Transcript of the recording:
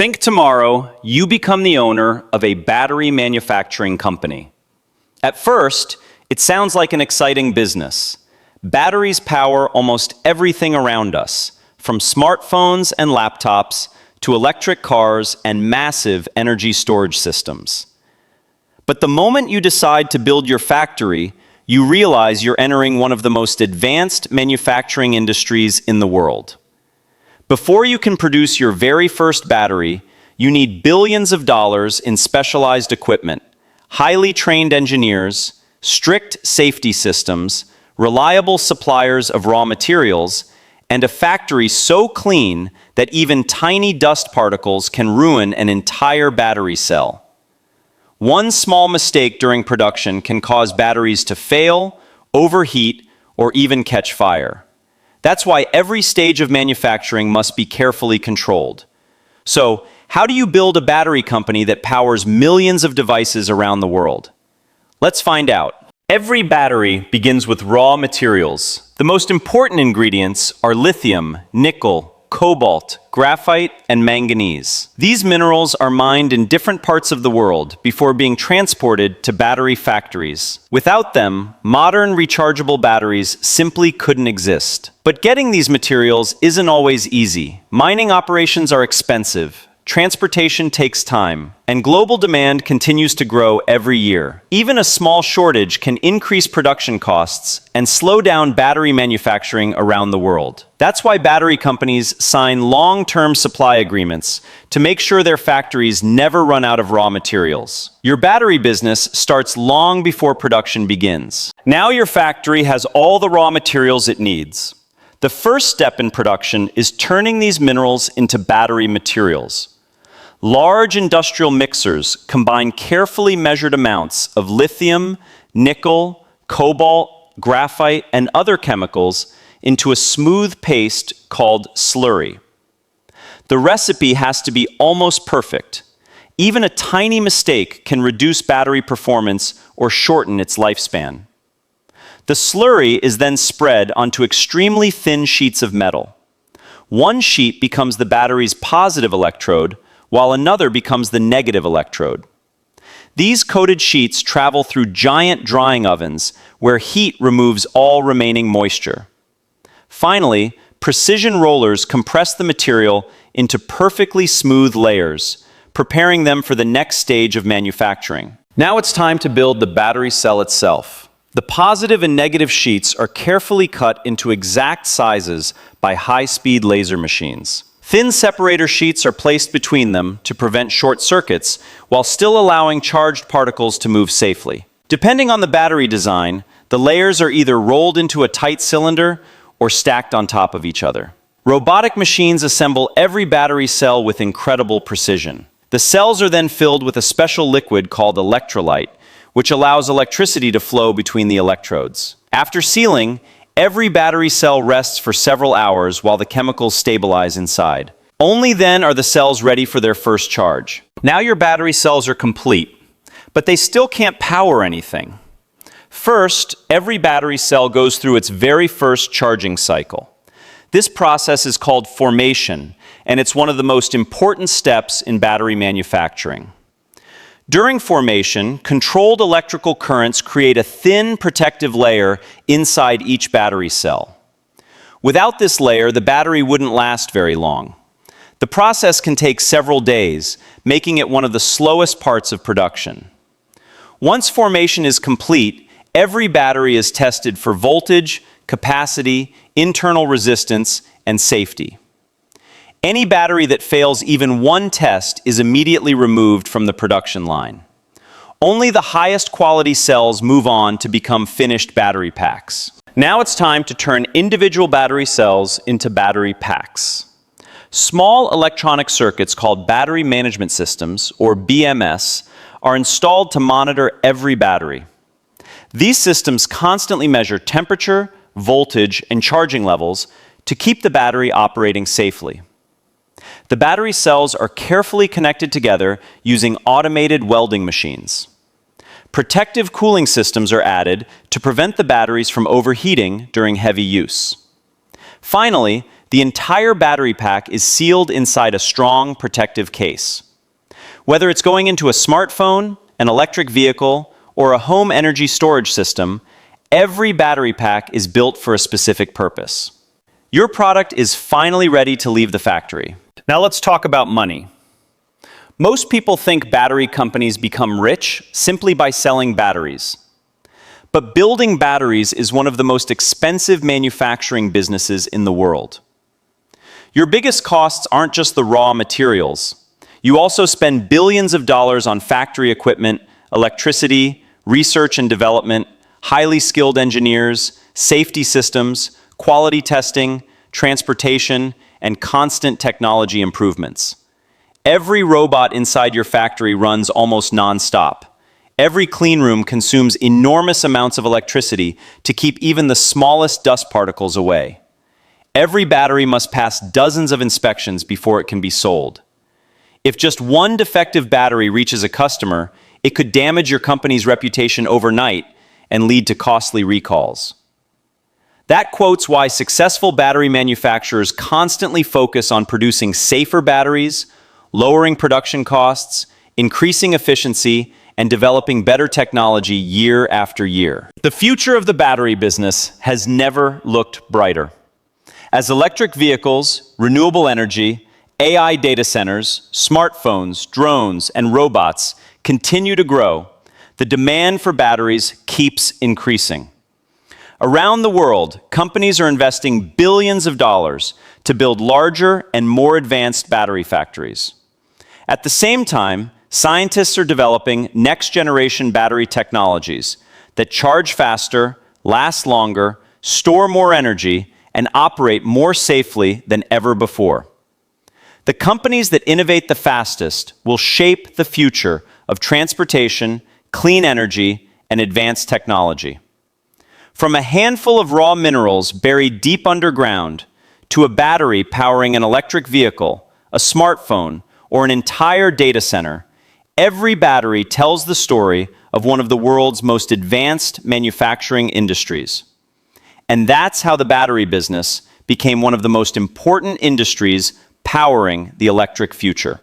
Think tomorrow you become the owner of a battery manufacturing company. At first, it sounds like an exciting business. Batteries power almost everything around us, from smartphones and laptops to electric cars and massive energy storage systems. But the moment you decide to build your factory, you realize you're entering one of the most advanced manufacturing industries in the world. Before you can produce your very first battery, you need billions of dollars in specialized equipment, highly trained engineers, strict safety systems, reliable suppliers of raw materials, and a factory so clean that even tiny dust particles can ruin an entire battery cell. One small mistake during production can cause batteries to fail, overheat, or even catch fire. That's why every stage of manufacturing must be carefully controlled. So, how do you build a battery company that powers millions of devices around the world? Let's find out. Every battery begins with raw materials. The most important ingredients are lithium, nickel, cobalt, graphite, and manganese. These minerals are mined in different parts of the world before being transported to battery factories. Without them, modern rechargeable batteries simply couldn't exist. But getting these materials isn't always easy. Mining operations are expensive. Transportation takes time, and global demand continues to grow every year. Even a small shortage can increase production costs and slow down battery manufacturing around the world. That's why battery companies sign long-term supply agreements to make sure their factories never run out of raw materials. Your battery business starts long before production begins. Now your factory has all the raw materials it needs. The first step in production is turning these minerals into battery materials. Large industrial mixers combine carefully measured amounts of lithium, nickel, cobalt, graphite, and other chemicals into a smooth paste called slurry. The recipe has to be almost perfect. Even a tiny mistake can reduce battery performance or shorten its lifespan. The slurry is then spread onto extremely thin sheets of metal. One sheet becomes the battery's positive electrode, while another becomes the negative electrode. These coated sheets travel through giant drying ovens where heat removes all remaining moisture. Finally, precision rollers compress the material into perfectly smooth layers, preparing them for the next stage of manufacturing. Now it's time to build the battery cell itself. The positive and negative sheets are carefully cut into exact sizes by high-speed laser machines. Thin separator sheets are placed between them to prevent short circuits while still allowing charged particles to move safely. Depending on the battery design, the layers are either rolled into a tight cylinder or stacked on top of each other. Robotic machines assemble every battery cell with incredible precision. The cells are then filled with a special liquid called electrolyte, which allows electricity to flow between the electrodes. After sealing, every battery cell rests for several hours while the chemicals stabilize inside. Only then are the cells ready for their first charge. Now your battery cells are complete, but they still can't power anything. First, every battery cell goes through its very first charging cycle. This process is called formation, and it's one of the most important steps in battery manufacturing. During formation, controlled electrical currents create a thin protective layer inside each battery cell. Without this layer, the battery wouldn't last very long. The process can take several days, making it one of the slowest parts of production. Once formation is complete, every battery is tested for voltage, capacity, internal resistance, and safety. Any battery that fails even one test is immediately removed from the production line. Only the highest quality cells move on to become finished battery packs. Now it's time to turn individual battery cells into battery packs. Small electronic circuits called battery management systems, or BMS, are installed to monitor every battery. These systems constantly measure temperature, voltage, and charging levels to keep the battery operating safely. The battery cells are carefully connected together using automated welding machines. Protective cooling systems are added to prevent the batteries from overheating during heavy use. Finally, The entire battery pack is sealed inside a strong protective case. Whether it's going into a smartphone, an electric vehicle, or a home energy storage system, every battery pack is built for a specific purpose. Your product is finally ready to leave the factory. Now let's talk about money. Most people think battery companies become rich simply by selling batteries. But building batteries is one of the most expensive manufacturing businesses in the world. Your biggest costs aren't just the raw materials. You also spend billions of dollars on factory equipment, electricity, research and development, highly skilled engineers, safety systems, quality testing, transportation, and constant technology improvements. Every robot inside your factory runs almost non-stop. Every clean room consumes enormous amounts of electricity to keep even the smallest dust particles away. Every battery must pass dozens of inspections before it can be sold. If just one defective battery reaches a customer, it could damage your company's reputation overnight and lead to costly recalls. That quotes why successful battery manufacturers constantly focus on producing safer batteries, lowering production costs, increasing efficiency, and developing better technology year after year. The future of the battery business has never looked brighter. As electric vehicles, renewable energy, AI data centers, smartphones, drones, and robots continue to grow, the demand for batteries keeps increasing. Around the world, companies are investing billions of dollars to build larger and more advanced battery factories. At the same time, scientists are developing next-generation battery technologies that charge faster, last longer, store more energy, and operate more safely than ever before. The companies that innovate the fastest will shape the future of transportation, clean energy, and advanced technology. From a handful of raw minerals buried deep underground to a battery powering an electric vehicle, a smartphone, or an entire data center, every battery tells the story of one of the world's most advanced manufacturing industries. And that's how the battery business became one of the most important industries powering the electric future.